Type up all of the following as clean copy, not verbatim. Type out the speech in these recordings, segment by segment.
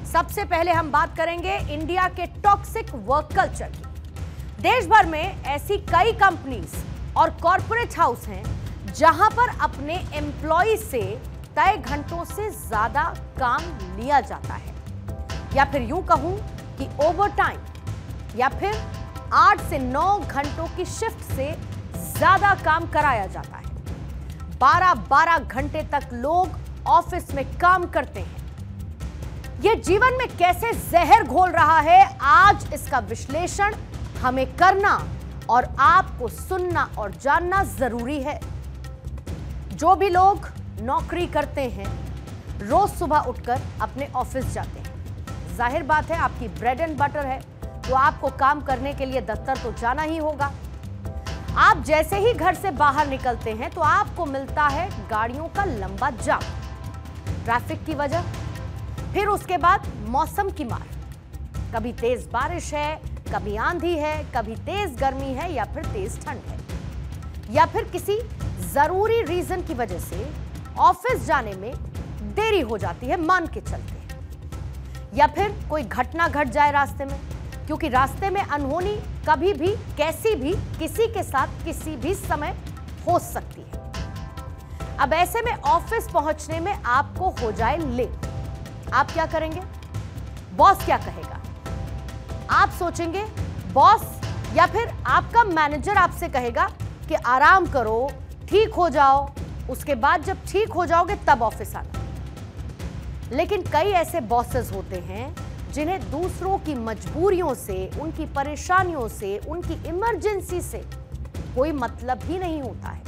सबसे पहले हम बात करेंगे इंडिया के टॉक्सिक वर्क कल्चर की। देश भर में ऐसी कई कंपनीज और कॉर्पोरेट हाउस हैं जहां पर अपने एम्प्लॉय से तय घंटों से ज्यादा काम लिया जाता है, या फिर यूं कहूं कि ओवर टाइम, या फिर 8 से 9 घंटों की शिफ्ट से ज्यादा काम कराया जाता है। 12-12 घंटे तक लोग ऑफिस में काम करते हैं। यह जीवन में कैसे जहर घोल रहा है, आज इसका विश्लेषण हमें करना और आपको सुनना और जानना जरूरी है। जो भी लोग नौकरी करते हैं, रोज सुबह उठकर अपने ऑफिस जाते हैं। जाहिर बात है, आपकी ब्रेड एंड बटर है, तो आपको काम करने के लिए दफ्तर तो जाना ही होगा। आप जैसे ही घर से बाहर निकलते हैं तो आपको मिलता है गाड़ियों का लंबा जाम, ट्रैफिक की वजह, फिर उसके बाद मौसम की मार। कभी तेज बारिश है, कभी आंधी है, कभी तेज गर्मी है, या फिर तेज ठंड है, या फिर किसी जरूरी रीजन की वजह से ऑफिस जाने में देरी हो जाती है, मान के चलते हैं। या फिर कोई घटना घट जाए रास्ते में, क्योंकि रास्ते में अनहोनी कभी भी, कैसी भी, किसी के साथ किसी भी समय हो सकती है। अब ऐसे में ऑफिस पहुंचने में आपको हो जाए लेट, आप क्या करेंगे? बॉस क्या कहेगा? आप सोचेंगे बॉस या फिर आपका मैनेजर आपसे कहेगा कि आराम करो, ठीक हो जाओ, उसके बाद जब ठीक हो जाओगे तब ऑफिस आना। लेकिन कई ऐसे बॉसेस होते हैं जिन्हें दूसरों की मजबूरियों से, उनकी परेशानियों से, उनकी इमरजेंसी से कोई मतलब ही नहीं होता है।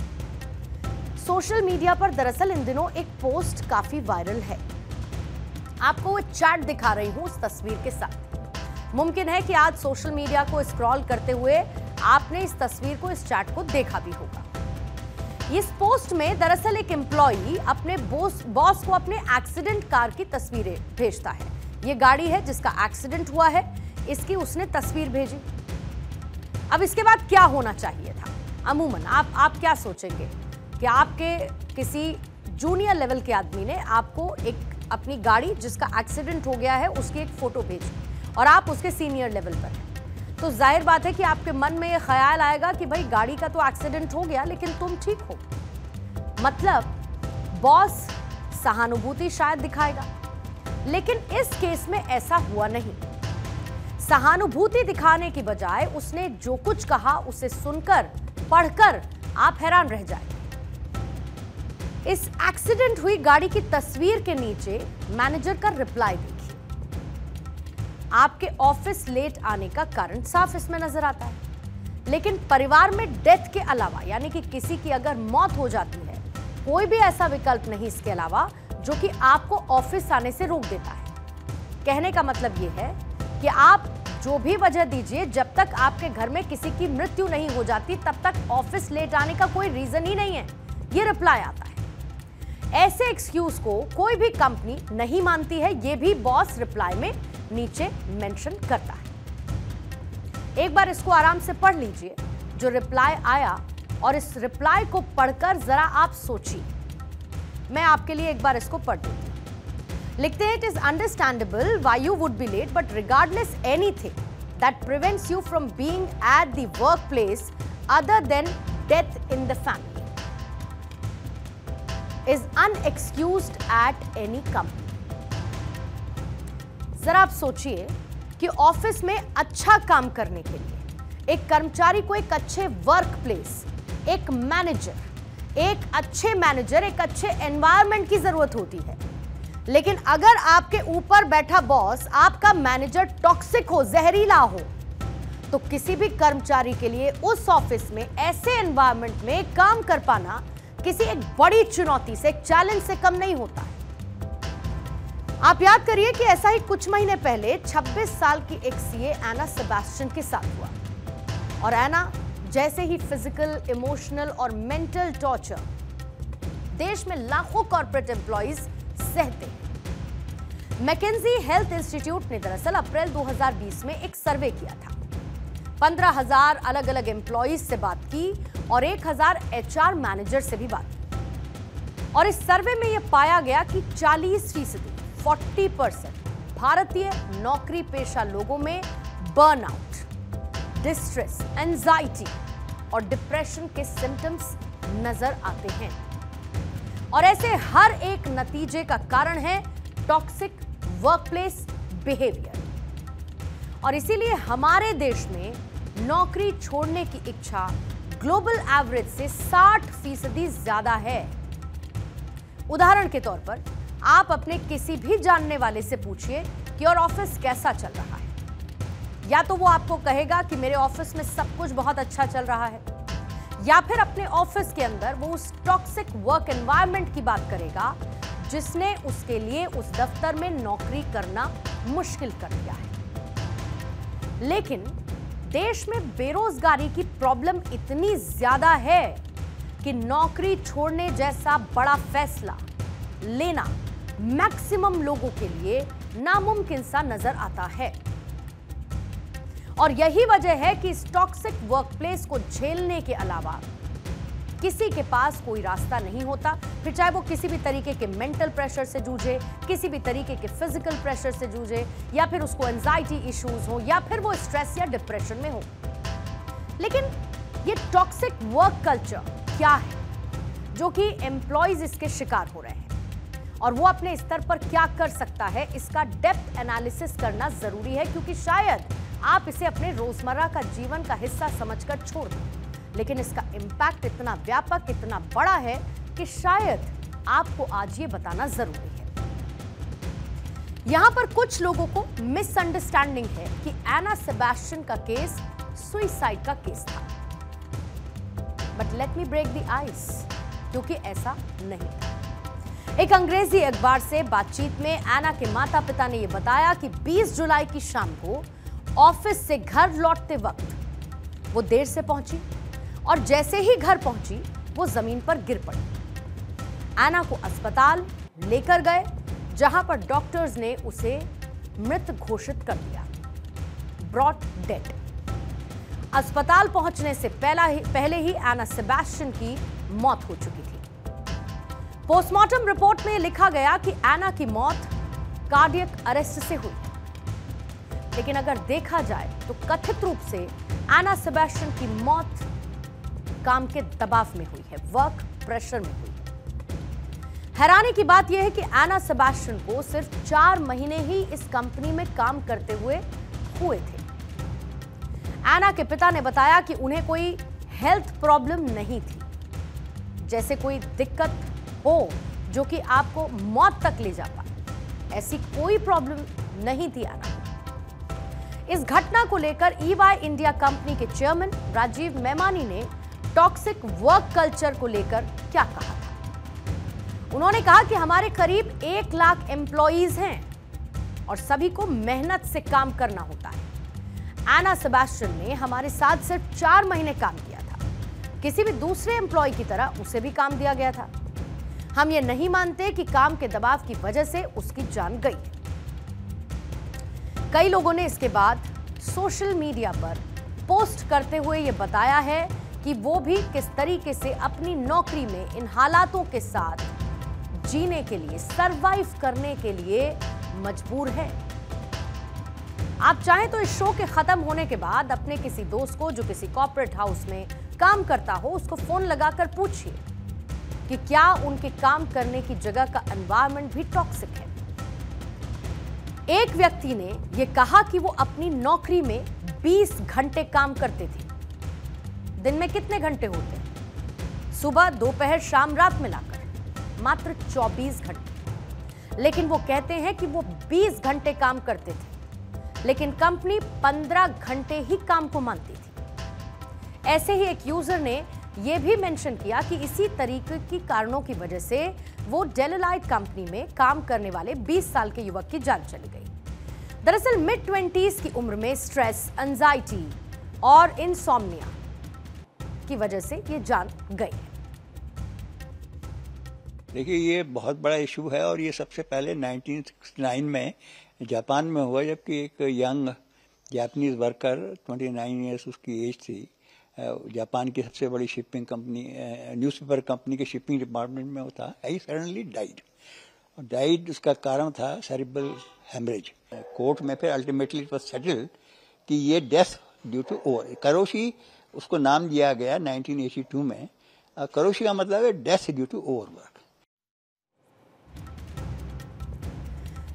सोशल मीडिया पर दरअसल इन दिनों एक पोस्ट काफी वायरल है। आपको वो चैट दिखा रही हूं उस तस्वीर के साथ। मुमकिन है कि आज सोशल मीडिया को स्क्रॉल करते हुए आपने इस तस्वीर को, इस चैट को देखा भी होगा। इस पोस्ट में दरअसल एक एम्प्लॉई अपने बॉस को अपने एक्सीडेंट कार की तस्वीरें भेजता है। ये गाड़ी है जिसका एक्सीडेंट हुआ है, इसकी उसने तस्वीर भेजी। अब इसके बाद क्या होना चाहिए था? अमूमन आप क्या सोचेंगे कि आपके किसी जूनियर लेवल के आदमी ने आपको एक अपनी गाड़ी जिसका एक्सीडेंट हो गया है उसकी एक फोटो भेजी और आप उसके सीनियर लेवल पर हैं, तो जाहिर बात है कि आपके मन में यह ख्याल आएगा कि भाई गाड़ी का तो एक्सीडेंट हो गया लेकिन तुम ठीक हो। मतलब बॉस सहानुभूति शायद दिखाएगा, लेकिन इस केस में ऐसा हुआ नहीं। सहानुभूति दिखाने की बजाय उसने जो कुछ कहा उसे सुनकर, पढ़कर आप हैरान रह जाएंगे। इस एक्सीडेंट हुई गाड़ी की तस्वीर के नीचे मैनेजर का रिप्लाई देखिए। आपके ऑफिस लेट आने का कारण साफ इसमें नजर आता है, लेकिन परिवार में डेथ के अलावा, यानी कि किसी की अगर मौत हो जाती है, कोई भी ऐसा विकल्प नहीं इसके अलावा जो कि आपको ऑफिस आने से रोक देता है। कहने का मतलब यह है कि आप जो भी वजह दीजिए, जब तक आपके घर में किसी की मृत्यु नहीं हो जाती तब तक ऑफिस लेट आने का कोई रीजन ही नहीं है। यह रिप्लाई आता है। ऐसे एक्सक्यूज को कोई भी कंपनी नहीं मानती है, यह भी बॉस रिप्लाई में नीचे मेंशन करता है। एक बार इसको आराम से पढ़ लीजिए जो रिप्लाई आया, और इस रिप्लाई को पढ़कर जरा आप सोचिए। मैं आपके लिए एक बार इसको पढ़ देती हूं। लिखते हैं, it is understandable why you would be late, but regardless anything that prevents you from being at the work place other than death in the family is unexcused at any company। जरा आप सोचिए कि office में अच्छा काम करने के लिए एक कर्मचारी को एक अच्छे वर्क प्लेस, एक मैनेजर, एक अच्छे एनवायरनमेंट की जरूरत होती है। लेकिन अगर आपके ऊपर बैठा बॉस, आपका मैनेजर टॉक्सिक हो, जहरीला हो, तो किसी भी कर्मचारी के लिए उस ऑफिस में, ऐसे एनवायरनमेंट में काम कर पाना किसी एक बड़ी चुनौती से, एक चैलेंज से कम नहीं होता है। आप याद करिए कि ऐसा ही कुछ महीने पहले 26 साल की एक सीए एना सेबेस्टियन के साथ हुआ, और एना जैसे ही फिजिकल, इमोशनल और मेंटल टॉर्चर देश में लाखों कॉर्पोरेट एम्प्लॉइज सहते हैं। मैकेंजी हेल्थ इंस्टीट्यूट ने दरअसल अप्रैल 2020 में एक सर्वे किया था। 15,000 अलग अलग एम्प्लॉइज से बात की और 1,000 एचआर मैनेजर से भी बात की। और इस सर्वे में यह पाया गया कि 40% भारतीय नौकरी पेशा लोगों में बर्नआउट, डिस्ट्रेस, एंजाइटी और डिप्रेशन के सिम्टम्स नजर आते हैं। और ऐसे हर एक नतीजे का कारण है टॉक्सिक वर्कप्लेस बिहेवियर। और इसीलिए हमारे देश में नौकरी छोड़ने की इच्छा ग्लोबल एवरेज से 60% ज्यादा है। उदाहरण के तौर पर आप अपने किसी भी जानने वाले से पूछिए कि और ऑफिस कैसा चल रहा है, या तो वो आपको कहेगा कि मेरे ऑफिस में सब कुछ बहुत अच्छा चल रहा है, या फिर अपने ऑफिस के अंदर वो उस टॉक्सिक वर्क एनवायरनमेंट की बात करेगा जिसने उसके लिए उस दफ्तर में नौकरी करना मुश्किल कर दिया है। लेकिन देश में बेरोजगारी की प्रॉब्लम इतनी ज्यादा है कि नौकरी छोड़ने जैसा बड़ा फैसला लेना मैक्सिमम लोगों के लिए नामुमकिन सा नजर आता है। और यही वजह है कि इस टॉक्सिक वर्कप्लेस को झेलने के अलावा किसी के पास कोई रास्ता नहीं होता, फिर चाहे वो किसी भी तरीके के मेंटल प्रेशर से जूझे, किसी भी तरीके के फिजिकल प्रेशर से जूझे, या फिर उसको एंजाइटी इश्यूज हो, या फिर वो स्ट्रेस या डिप्रेशन में हो। लेकिन ये टॉक्सिक वर्क कल्चर क्या है जो कि एम्प्लॉयज इसके शिकार हो रहे हैं, और वो अपने स्तर पर क्या कर सकता है, इसका डेप्थ एनालिसिस करना जरूरी है, क्योंकि शायद आप इसे अपने रोजमर्रा का जीवन का हिस्सा समझकर छोड़ दें, लेकिन इसका इंपैक्ट इतना व्यापक, इतना बड़ा है कि शायद आपको आज ये बताना जरूरी है। यहां पर कुछ लोगों को मिसअंडरस्टैंडिंग है कि एना सेबेस्टियन का केस सुसाइड का केस था, but let me break the ice, क्योंकि ऐसा नहीं था। एक अंग्रेजी अखबार से बातचीत में एना के माता पिता ने यह बताया कि 20 जुलाई की शाम को ऑफिस से घर लौटते वक्त वो देर से पहुंची, और जैसे ही घर पहुंची वो जमीन पर गिर पड़ी। एना को अस्पताल लेकर गए, जहां पर डॉक्टर्स ने उसे मृत घोषित कर दिया, ब्रॉट डेड। अस्पताल पहुंचने से पहले ही एना सेबेस्टियन की मौत हो चुकी थी। पोस्टमार्टम रिपोर्ट में लिखा गया कि एना की मौत कार्डियक अरेस्ट से हुई, लेकिन अगर देखा जाए तो कथित रूप से एना सेबेस्टियन की मौत काम के दबाव में हुई है, वर्क प्रेशर में हुई है। हैरानी की बात यह है कि एना सेबेस्टियन को सिर्फ 4 महीने ही इस कंपनी में काम करते हुए थे। एना के पिता ने बताया कि उन्हें कोई हेल्थ प्रॉब्लम नहीं थी, जैसे कोई दिक्कत हो जो कि आपको मौत तक ले जा पाए, ऐसी कोई प्रॉब्लम नहीं थी एना। इस घटना को लेकर EY इंडिया कंपनी के चेयरमैन राजीव मेमानी ने टॉक्सिक वर्क कल्चर को लेकर क्या कहा था। उन्होंने कहा कि हमारे करीब 1 लाख एम्प्लॉइज हैं और सभी को मेहनत से काम करना होता है। एना सेबेस्टियन ने हमारे साथ सिर्फ 4 महीने काम किया था, किसी भी दूसरे एम्प्लॉय की तरह उसे भी काम दिया गया था। हम ये नहीं मानते कि काम के दबाव की वजह से उसकी जान गई। कई लोगों ने इसके बाद सोशल मीडिया पर पोस्ट करते हुए ये बताया है कि वो भी किस तरीके से अपनी नौकरी में इन हालातों के साथ जीने के लिए, सरवाइव करने के लिए मजबूर है। आप चाहें तो इस शो के खत्म होने के बाद अपने किसी दोस्त को जो किसी कॉर्पोरेट हाउस में काम करता हो, उसको फोन लगाकर पूछिए कि क्या उनके काम करने की जगह का एनवायरनमेंट भी टॉक्सिक है। एक व्यक्ति ने यह कहा कि वो अपनी नौकरी में 20 घंटे काम करते थे। दिन में कितने घंटे होते हैं? सुबह, दोपहर, शाम, रात मिलाकर मात्र 24 घंटे। लेकिन वो कहते हैं कि वो 20 घंटे काम करते थे, लेकिन कंपनी 15 घंटे ही काम को मानती थी। ऐसे ही एक यूजर ने यह भी मेंशन किया कि इसी तरीके की कारणों की वजह से वो डेलोइट कंपनी में काम करने वाले 20 साल के युवक की जान चली गई। दरअसल मिड 20s की उम्र में स्ट्रेस, एंजाइटी और इंसोम्निया की वजह से ये जान गई। देखिए, ये बहुत बड़ा इशू है और ये सबसे पहले 1969 में जापान में हुआ, जबकि एक यंग जापानीज वर्कर 29 ईयर्स उसकी एज थी, जापान की सबसे बड़ी शिपिंग कंपनी, न्यूज़पेपर कंपनी के शिपिंग डिपार्टमेंट में होता, ही सडनली डाइड। उसका कारण था सेरिब्रल हेमरेज, कोर्ट में फिर अल्टीमेटली इट वाज सेटल्ड कि ये death due to over, karoshi उसको नाम दिया गया 1982 में। करोशी का मतलब है डेथ ड्यू टू ओवरवर्क।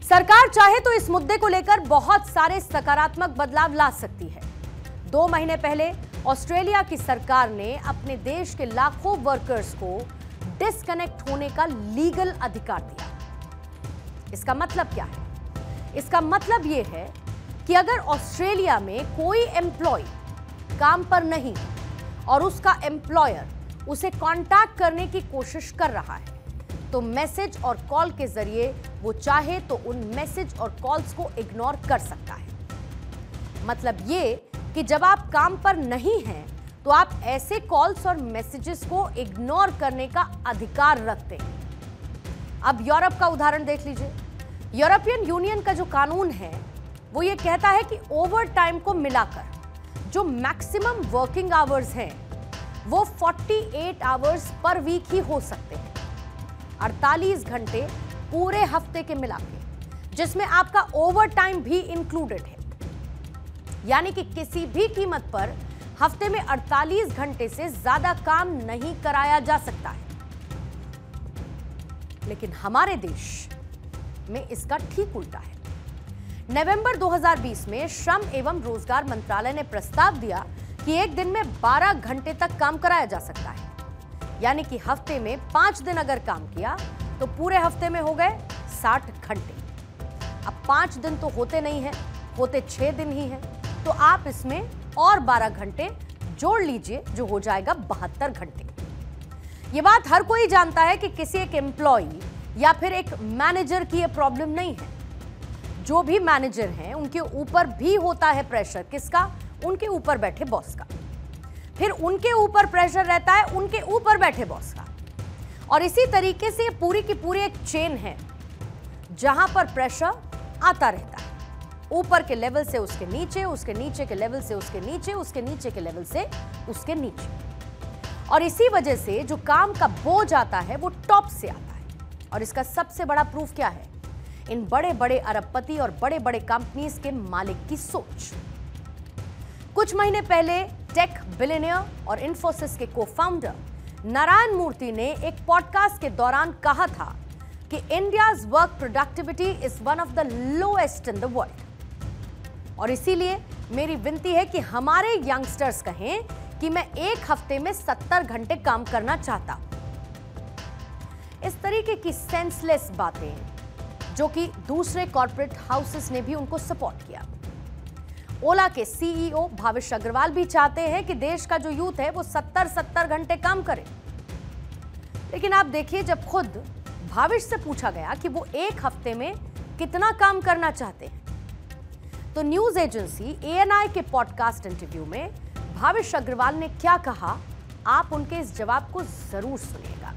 सरकार चाहे तो इस मुद्दे को लेकर बहुत सारे सकारात्मक बदलाव ला सकती है। 2 महीने पहले ऑस्ट्रेलिया की सरकार ने अपने देश के लाखों वर्कर्स को डिस्कनेक्ट होने का लीगल अधिकार दिया। इसका मतलब क्या है? इसका मतलब यह है कि अगर ऑस्ट्रेलिया में कोई एम्प्लॉय काम पर नहीं और उसका एम्प्लॉयर उसे कांटेक्ट करने की कोशिश कर रहा है, तो मैसेज और कॉल के जरिए वो चाहे तो उन मैसेज और कॉल्स को इग्नोर कर सकता है। मतलब ये कि जब आप काम पर नहीं हैं तो आप ऐसे कॉल्स और मैसेजेस को इग्नोर करने का अधिकार रखते हैं। अब यूरोप का उदाहरण देख लीजिए। यूरोपियन यूनियन का जो कानून है वो ये कहता है कि ओवर टाइम को मिलाकर जो मैक्सिमम वर्किंग आवर्स हैं वो 48 आवर्स पर वीक ही हो सकते हैं, 48 घंटे पूरे हफ्ते के मिला के, जिसमें आपका ओवर टाइम भी इंक्लूडेड है। यानी कि किसी भी कीमत पर हफ्ते में 48 घंटे से ज्यादा काम नहीं कराया जा सकता है। लेकिन हमारे देश में इसका ठीक उल्टा है। नवंबर 2020 में श्रम एवं रोजगार मंत्रालय ने प्रस्ताव दिया कि एक दिन में 12 घंटे तक काम कराया जा सकता है। यानी कि हफ्ते में 5 दिन अगर काम किया तो पूरे हफ्ते में हो गए 60 घंटे। अब 5 दिन तो होते नहीं हैं, होते 6 दिन ही हैं, तो आप इसमें और 12 घंटे जोड़ लीजिए जो हो जाएगा 72 घंटे। यह बात हर कोई जानता है कि किसी एक एम्प्लॉय या फिर एक मैनेजर की यह प्रॉब्लम नहीं है। जो भी मैनेजर हैं उनके ऊपर भी होता है प्रेशर। किसका? उनके ऊपर बैठे बॉस का। फिर उनके ऊपर प्रेशर रहता है उनके ऊपर बैठे बॉस का। और इसी तरीके से पूरी की पूरी एक चेन है जहां पर प्रेशर आता रहता है, ऊपर के लेवल से उसके नीचे, उसके नीचे के लेवल से उसके नीचे, उसके नीचे के लेवल से उसके नीचे। और इसी वजह से जो काम का बोझ आता है वो टॉप से आता है। और इसका सबसे बड़ा प्रूफ क्या है? इन बड़े बड़े अरबपति और बड़े बड़े कंपनीज के मालिक की सोच। कुछ महीने पहले टेक बिलियनियर और इन्फोसिस के को-फाउंडर नारायण मूर्ति ने एक पॉडकास्ट के दौरान कहा था कि India's work productivity is one of the lowest in the world. और इसीलिए मेरी विनती है कि हमारे यंगस्टर्स कहें कि मैं एक हफ्ते में 70 घंटे काम करना चाहता हूं। इस तरीके की सेंसलेस बातें जो कि दूसरे कॉर्पोरेट हाउसेस ने भी उनको सपोर्ट किया। ओला के सीईओ भाविश अग्रवाल भी चाहते हैं कि देश का जो यूथ है वो 70 घंटे काम करे। लेकिन आप देखिए, जब खुद भाविश से पूछा गया कि वो एक हफ्ते में कितना काम करना चाहते हैं, तो न्यूज एजेंसी ANI के पॉडकास्ट इंटरव्यू में भाविश अग्रवाल ने क्या कहा, आप उनके इस जवाब को जरूर सुनिएगा।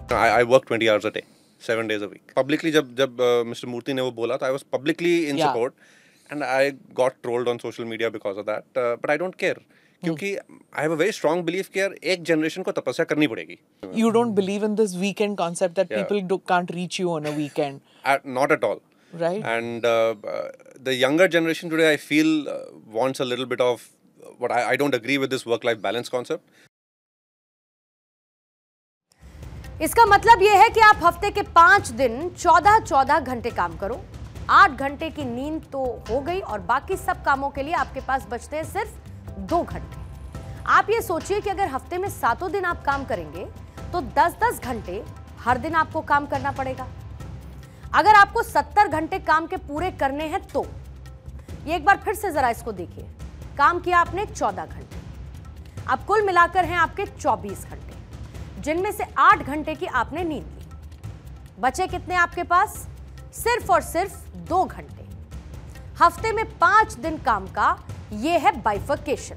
I work 20 hours a day, 7 days a week. Publicly, जब Mr. मूर्ति ने वो बोला तो I was publicly in support, and I got trolled on social media because of that. But I don't care, क्योंकि I have a very strong belief कि यार एक generation को तपस्या करनी पड़ेगी. You don't believe in this weekend concept that people can't reach you on a weekend? Not at all. Right. And the younger generation today, I feel, wants a little bit of what I don't agree with this work-life balance concept. इसका मतलब यह है कि आप हफ्ते के 5 दिन 14 घंटे काम करो, 8 घंटे की नींद तो हो गई और बाकी सब कामों के लिए आपके पास बचते हैं सिर्फ 2 घंटे। आप ये सोचिए कि अगर हफ्ते में 7 दिन आप काम करेंगे तो 10-10 घंटे हर दिन आपको काम करना पड़ेगा। अगर आपको 70 घंटे काम के पूरे करने हैं तो ये एक बार फिर से जरा इसको देखिए। काम किया आपने 14 घंटे, अब कुल मिलाकर हैं आपके 24 घंटे, जिनमें से 8 घंटे की आपने नींद ली। बचे कितने आपके पास? सिर्फ और सिर्फ 2 घंटे। हफ्ते में 5 दिन काम का यह है बाइफर्केशन।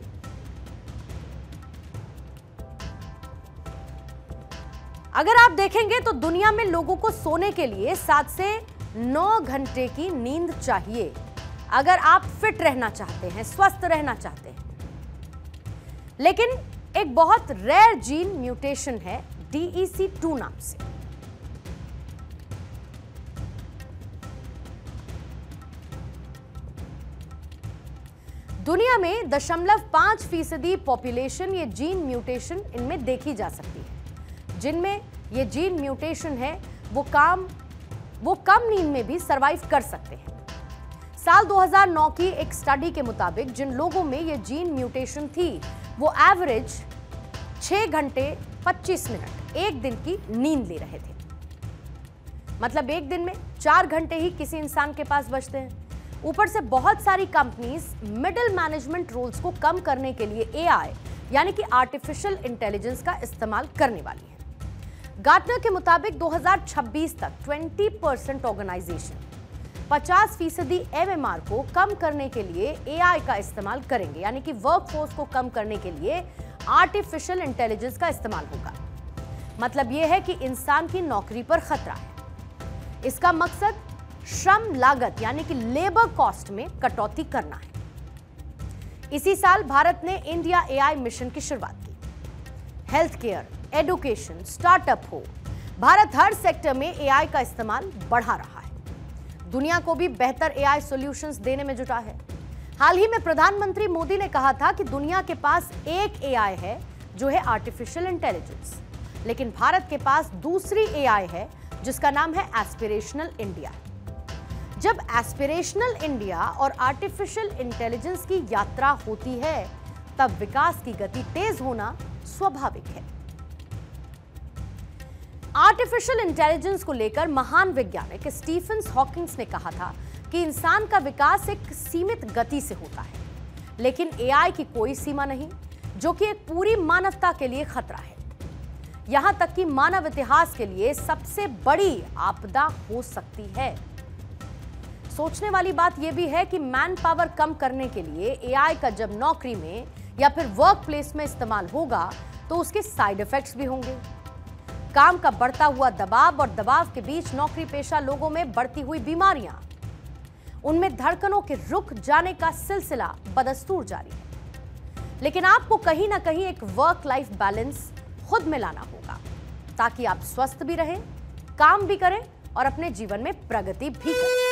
अगर आप देखेंगे तो दुनिया में लोगों को सोने के लिए 7 से 9 घंटे की नींद चाहिए अगर आप फिट रहना चाहते हैं, स्वस्थ रहना चाहते हैं। लेकिन एक बहुत रेयर जीन म्यूटेशन है DEC2 नाम से। दुनिया में 0.5% पॉपुलेशन ये जीन म्यूटेशन इनमें देखी जा सकती है। जिनमें ये जीन म्यूटेशन है वो कम नींद में भी सरवाइव कर सकते हैं। साल 2009 की एक स्टडी के मुताबिक जिन लोगों में ये जीन म्यूटेशन थी वो एवरेज 6 घंटे 25 मिनट एक दिन की नींद ले रहे थे। मतलब एक दिन में 4 घंटे ही किसी इंसान के पास बचते हैं। ऊपर से बहुत सारी कंपनीज मिडिल मैनेजमेंट रोल्स को कम करने के लिए एआई यानी कि आर्टिफिशियल इंटेलिजेंस का इस्तेमाल करने वाली है। गार्टनर के मुताबिक 2026 तक 20% ऑर्गेनाइजेशन 50% एमएमआर को कम करने के लिए एआई का इस्तेमाल करेंगे, यानी कि वर्कफोर्स को कम करने के लिए आर्टिफिशियल इंटेलिजेंस का इस्तेमाल होगा। मतलब यह है कि इंसान की नौकरी पर खतरा है। इसका मकसद श्रम लागत यानी कि लेबर कॉस्ट में कटौती करना है। इसी साल भारत ने इंडिया एआई मिशन की शुरुआत की। हेल्थ केयर, एजुकेशन, स्टार्टअप हो, भारत हर सेक्टर में एआई का इस्तेमाल बढ़ा रहा है। दुनिया को भी बेहतर एआई सॉल्यूशंस देने में जुटा है। हाल ही में प्रधानमंत्री मोदी ने कहा था कि दुनिया के पास एक एआई है जो है आर्टिफिशियल इंटेलिजेंस, लेकिन भारत के पास दूसरी एआई है जिसका नाम है एस्पिरेशनल इंडिया। जब एस्पिरेशनल इंडिया और आर्टिफिशियल इंटेलिजेंस की यात्रा होती है तब विकास की गति तेज होना स्वाभाविक है। आर्टिफिशियल इंटेलिजेंस को लेकर महान वैज्ञानिक स्टीफन हॉकिंग्स ने कहा था कि इंसान का विकास एक सीमित गति से होता है, लेकिन एआई की कोई सीमा नहीं, जो कि एक पूरी मानवता के लिए खतरा है। यहां तक कि मानव इतिहास के लिए सबसे बड़ी आपदा हो सकती है। सोचने वाली बात यह भी है कि मैन पावर कम करने के लिए एआई का जब नौकरी में या फिर वर्क प्लेस में इस्तेमाल होगा तो उसके साइड इफेक्ट्स भी होंगे। काम का बढ़ता हुआ दबाव और दबाव के बीच नौकरी पेशा लोगों में बढ़ती हुई बीमारियां, उनमें धड़कनों के रुक जाने का सिलसिला बदस्तूर जारी है। लेकिन आपको कहीं ना कहीं एक वर्क लाइफ बैलेंस खुद में लाना होगा ताकि आप स्वस्थ भी रहें, काम भी करें और अपने जीवन में प्रगति भी करें।